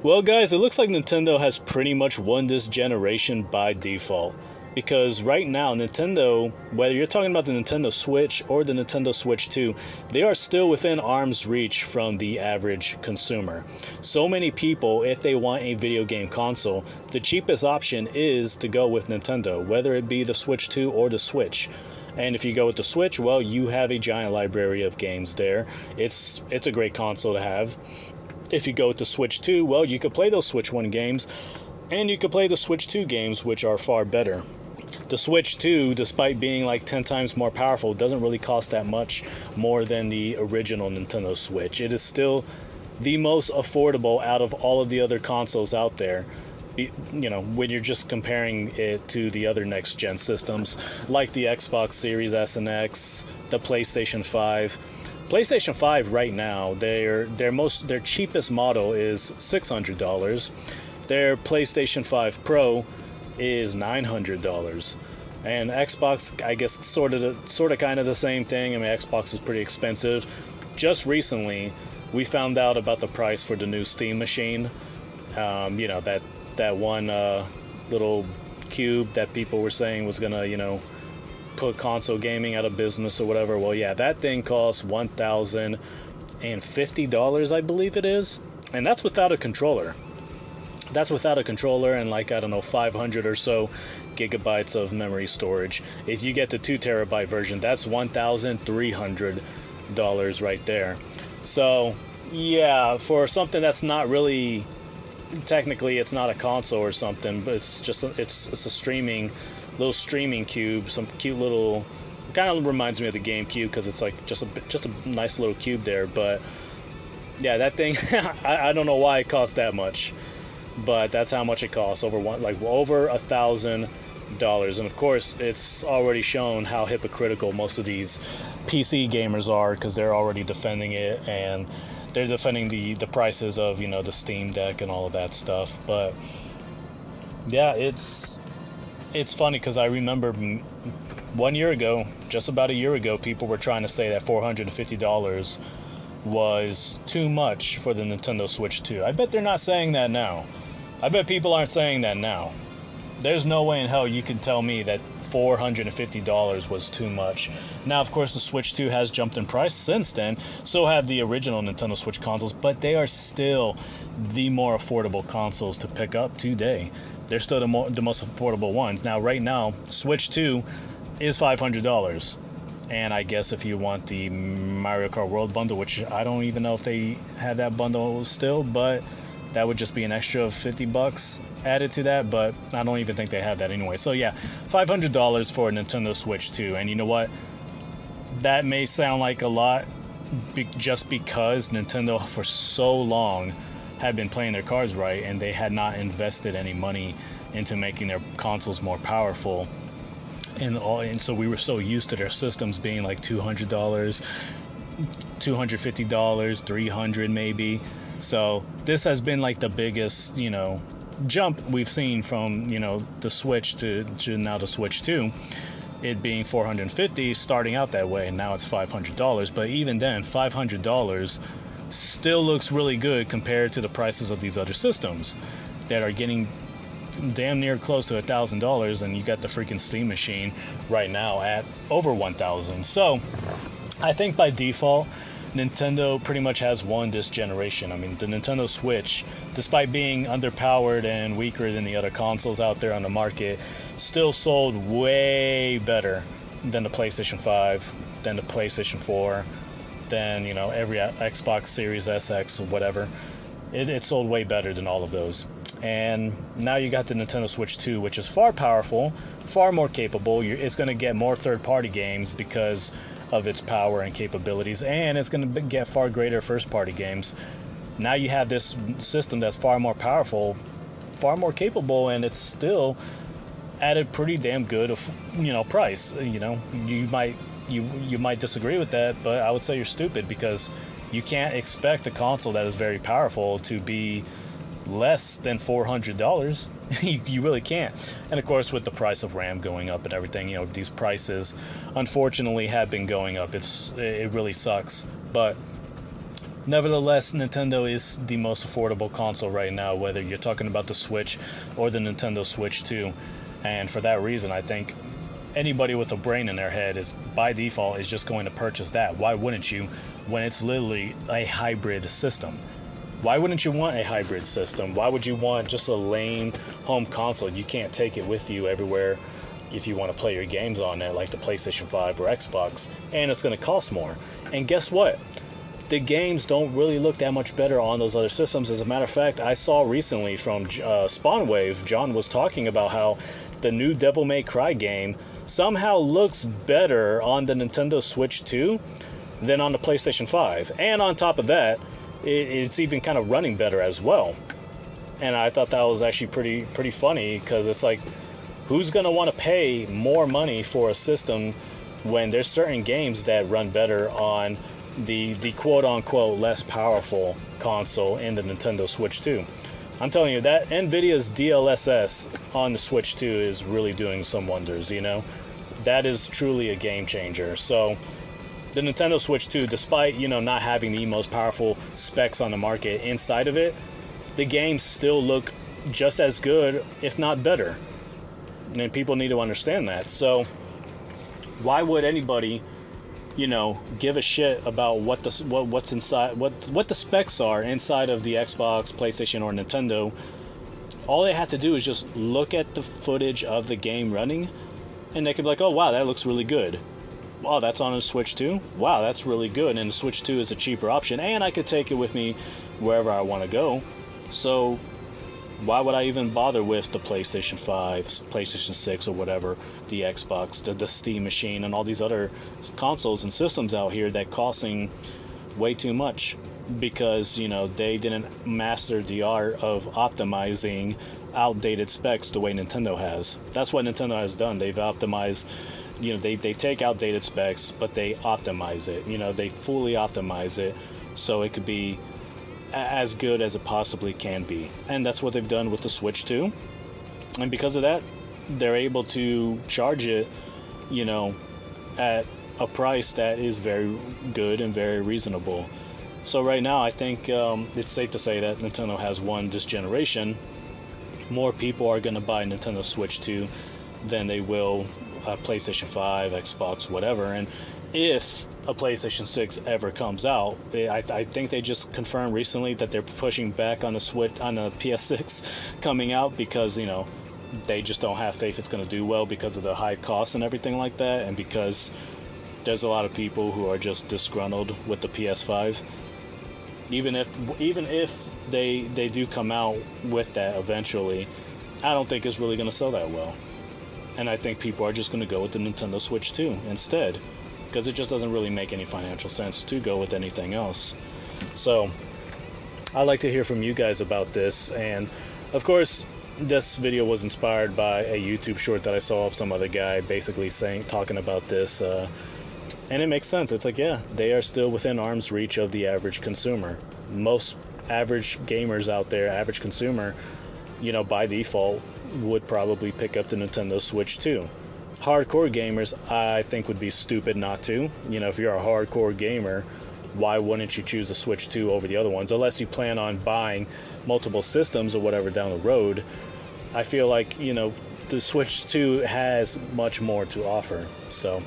Well, guys, it looks like Nintendo has pretty much won this generation by default. Because right now, Nintendo, whether you're talking about the Nintendo Switch or the Nintendo Switch 2, they are still within arm's reach from the average consumer. So many people, if they want a video game console, the cheapest option is to go with Nintendo, whether it be the Switch 2 or the Switch. And if you go with the Switch, well, you have a giant library of games there. It's a great console to have. If you go with the Switch 2, well, you could play those Switch 1 games, and you could play the Switch 2 games, which are far better. The Switch 2, despite being like 10 times more powerful, doesn't really cost that much more than the original Nintendo Switch. It is still the most affordable out of all of the other consoles out there. When you're just comparing it to the other next gen systems, like the Xbox Series S and X, the PlayStation 5. PlayStation 5 right now, their cheapest model is $600. Their PlayStation 5 Pro is $900. And Xbox, I guess, sort of kind of the same thing. I mean, Xbox is pretty expensive. Just recently, we found out about the price for the new Steam machine. That one little cube that people were saying was gonna, put console gaming out of business or whatever. Well, yeah, that thing costs $1,050, I believe it is, and that's without a controller. That's without a controller and 500 or so gigabytes of memory storage. If you get the 2 terabyte version, that's $1,300 right there. So yeah, for something that's not really, technically it's not a console or something, but it's a little streaming cube, some cute little, kind of reminds me of the GameCube because it's like just a nice little cube there. But yeah, that thing I don't know why it costs that much, but that's how much it costs, over $1,000. And of course, it's already shown how hypocritical most of these PC gamers are, because they're already defending it, and they're defending the prices of the Steam Deck and all of that stuff. But yeah, it's funny because I remember 1 year ago, just about a year ago, people were trying to say that $450 was too much for the Nintendo Switch 2. I bet they're not saying that now. I bet people aren't saying that now. There's no way in hell you can tell me that $450 was too much. Now, of course, the Switch 2 has jumped in price since then. So have the original Nintendo Switch consoles, but they are still the more affordable consoles to pick up today. They're still the most affordable ones. Now, right now, Switch 2 is $500. And I guess if you want the Mario Kart World bundle, which I don't even know if they have that bundle still, but that would just be an extra $50 added to that, but I don't even think they have that anyway. So yeah, $500 for a Nintendo Switch 2. And you know what? That may sound like a lot just because Nintendo for so long had been playing their cards right, and they had not invested any money into making their consoles more powerful. And so we were so used to their systems being like $200, $250, $300 maybe. So this has been like the biggest, jump we've seen from, the Switch to now the Switch 2. It being $450, starting out that way, and now it's $500. But even then, $500 still looks really good compared to the prices of these other systems that are getting damn near close to $1,000, and you got the freaking Steam machine right now at over $1,000. So I think by default, Nintendo pretty much has won this generation. I mean, the Nintendo Switch, despite being underpowered and weaker than the other consoles out there on the market, still sold way better than the PlayStation 5, than the PlayStation 4, than, every Xbox Series SX or whatever. It sold way better than all of those. And now you got the Nintendo Switch 2, which is far powerful, far more capable. It's going to get more third-party games because of its power and capabilities, and it's going to get far greater first-party games. Now you have this system that's far more powerful, far more capable, and it's still at a pretty damn good, price. You might disagree with that, but I would say you're stupid, because you can't expect a console that is very powerful to be less than $400. You really can't. And of course, with the price of RAM going up and everything, these prices unfortunately have been going up. It really sucks. But Nevertheless, Nintendo is the most affordable console right now, whether you're talking about the Switch or the Nintendo Switch 2. And for that reason, I think anybody with a brain in their head is by default is just going to purchase that. Why wouldn't you when it's literally a hybrid system? Why wouldn't you want a hybrid system? Why would you want just a lame home console? You can't take it with you everywhere if you want to play your games on there like the PlayStation 5 or Xbox, and it's going to cost more. And guess what? The games don't really look that much better on those other systems. As a matter of fact, I saw recently from Spawnwave, John was talking about how the new Devil May Cry game somehow looks better on the Nintendo Switch 2 than on the PlayStation 5. And on top of that, it's even kind of running better as well. And I thought that was actually pretty funny, because it's like, who's going to want to pay more money for a system when there's certain games that run better on the quote-unquote less powerful console in the Nintendo Switch 2. I'm telling you, that NVIDIA's DLSS on the Switch 2 is really doing some wonders, you know? That is truly a game changer. So the Nintendo Switch 2, despite, you know, not having the most powerful specs on the market inside of it, the games still look just as good, if not better. And people need to understand that. So why would anybody, you know, give a shit about what's inside, what the specs are inside of the Xbox, PlayStation, or Nintendo? All they have to do is just look at the footage of the game running, and they could be like, oh wow, that looks really good. Wow, that's on a Switch 2? Wow, that's really good. And the Switch 2 is a cheaper option, and I could take it with me wherever I want to go. So why would I even bother with the PlayStation 5, PlayStation 6, or whatever, the Xbox, the Steam machine, and all these other consoles and systems out here that costing way too much? Because, you know, they didn't master the art of optimizing outdated specs the way Nintendo has. That's what Nintendo has done. They've optimized, you know, they take outdated specs, but they optimize it. You know, they fully optimize it so it could be as good as it possibly can be. And that's what they've done with the Switch 2. And because of that, they're able to charge it, you know, at a price that is very good and very reasonable. So right now, I think it's safe to say that Nintendo has won this generation. More people are going to buy Nintendo Switch 2 than they will PlayStation 5, Xbox, whatever. And if a PlayStation 6 ever comes out, I think they just confirmed recently that they're pushing back on the Switch, on the PS6 coming out, because, you know, they just don't have faith it's going to do well because of the high costs and everything like that, and because there's a lot of people who are just disgruntled with the PS5. Even if they do come out with that eventually, I don't think it's really going to sell that well. And I think people are just going to go with the Nintendo Switch 2 instead, because it just doesn't really make any financial sense to go with anything else. So I'd like to hear from you guys about this. And of course, this video was inspired by a YouTube short that I saw of some other guy basically talking about this, and it makes sense. It's like, yeah, they are still within arm's reach of the average consumer. Most average gamers out there, average consumer, you know, by default would probably pick up the Nintendo Switch 2. Hardcore gamers, I think, would be stupid not to. You know, if you're a hardcore gamer, why wouldn't you choose a Switch 2 over the other ones? Unless you plan on buying multiple systems or whatever down the road. I feel like, you know, the Switch 2 has much more to offer. So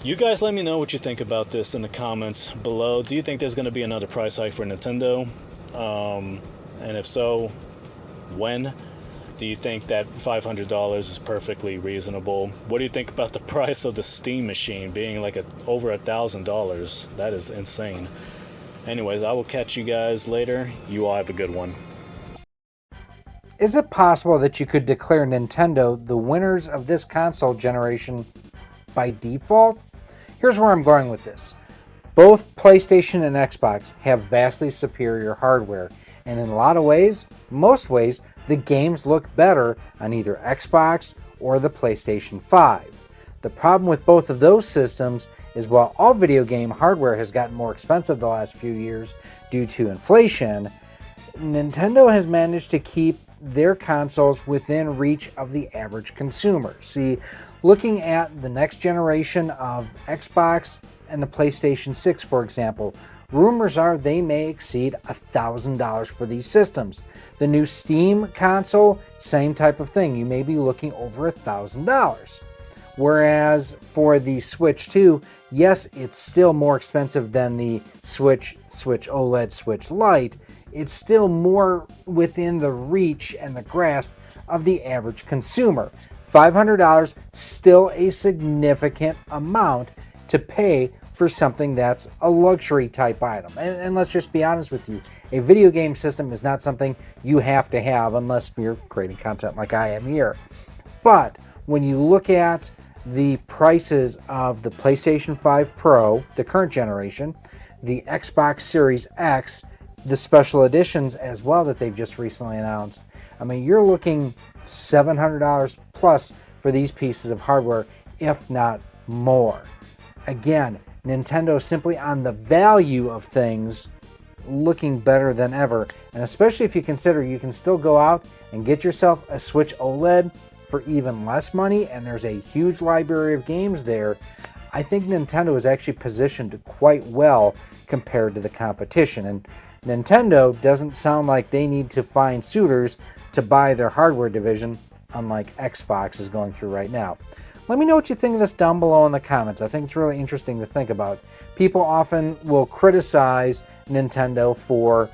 you guys let me know what you think about this in the comments below. Do you think there's going to be another price hike for Nintendo? And if so, when? Do you think that $500 is perfectly reasonable? What do you think about the price of the Steam machine being like over $1,000? That is insane. Anyways, I will catch you guys later. You all have a good one. Is it possible that you could declare Nintendo the winners of this console generation by default? Here's where I'm going with this. Both PlayStation and Xbox have vastly superior hardware, and in a lot of ways, most ways, the games look better on either Xbox or the PlayStation 5. The problem with both of those systems is while all video game hardware has gotten more expensive the last few years due to inflation, Nintendo has managed to keep their consoles within reach of the average consumer. See, looking at the next generation of Xbox and the PlayStation 6, for example, Rumors are they may exceed $1,000 for these systems. The new Steam console, same type of thing. You may be looking over $1,000. Whereas for the Switch 2, yes, it's still more expensive than the Switch OLED, Switch Lite. It's still more within the reach and the grasp of the average consumer. $500, still a significant amount to pay for something that's a luxury type item. And let's just be honest with you, a video game system is not something you have to have unless you're creating content like I am here. But when you look at the prices of the PlayStation 5 Pro, the current generation, the Xbox Series X, the special editions as well that they've just recently announced, I mean, you're looking $700 plus for these pieces of hardware, if not more. Again, Nintendo simply on the value of things looking better than ever. And especially if you consider you can still go out and get yourself a Switch OLED for even less money, and there's a huge library of games there. I think Nintendo is actually positioned quite well compared to the competition. And Nintendo doesn't sound like they need to find suitors to buy their hardware division, unlike Xbox is going through right now. Let me know what you think of this down below in the comments. I think it's really interesting to think about. People often will criticize Nintendo for,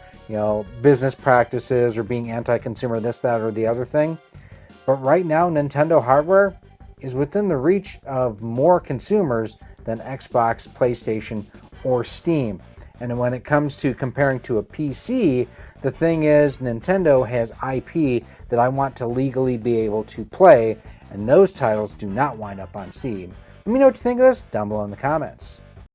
business practices or being anti-consumer, this, that, or the other thing. But right now, Nintendo hardware is within the reach of more consumers than Xbox, PlayStation, or Steam. And when it comes to comparing to a PC, the thing is, Nintendo has IP that I want to legally be able to play, and those titles do not wind up on Steam. Let me know what you think of this down below in the comments.